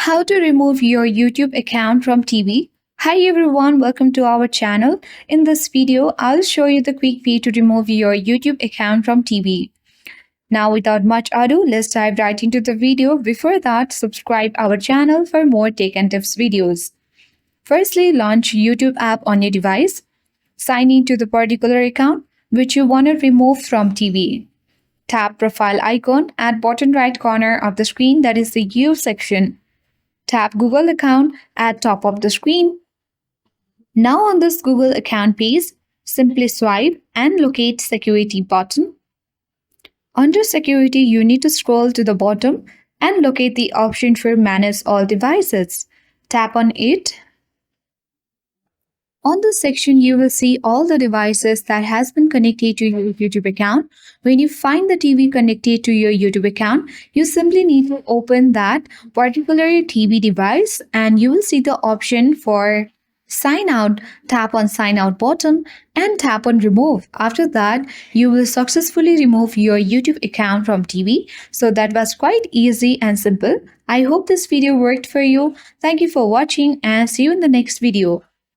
How to remove your YouTube account from TV. Hi everyone, welcome to our channel. In this video, I'll show you the quick way to remove your YouTube account from TV. Now without much ado, let's dive right into the video. Before that, subscribe our channel for more tech and tips videos. Firstly, launch YouTube app on your device. Sign in to the particular account which you want to remove from TV. Tap profile icon at bottom right corner of the screen, that is the Use section. Tap Google account at top of the screen. Now on this Google account page, simply swipe and locate security button. Under security, you need to scroll to the bottom and locate the option for manage all devices. Tap on it. On this section, you will see all the devices that has been connected to your YouTube account. When you find the TV connected to your YouTube account, you simply need to open that particular TV device and you will see the option for sign out. Tap on sign out button and tap on remove. After that, you will successfully remove your YouTube account from TV. So that was quite easy and simple. I hope this video worked for you. Thank you for watching and see you in the next video.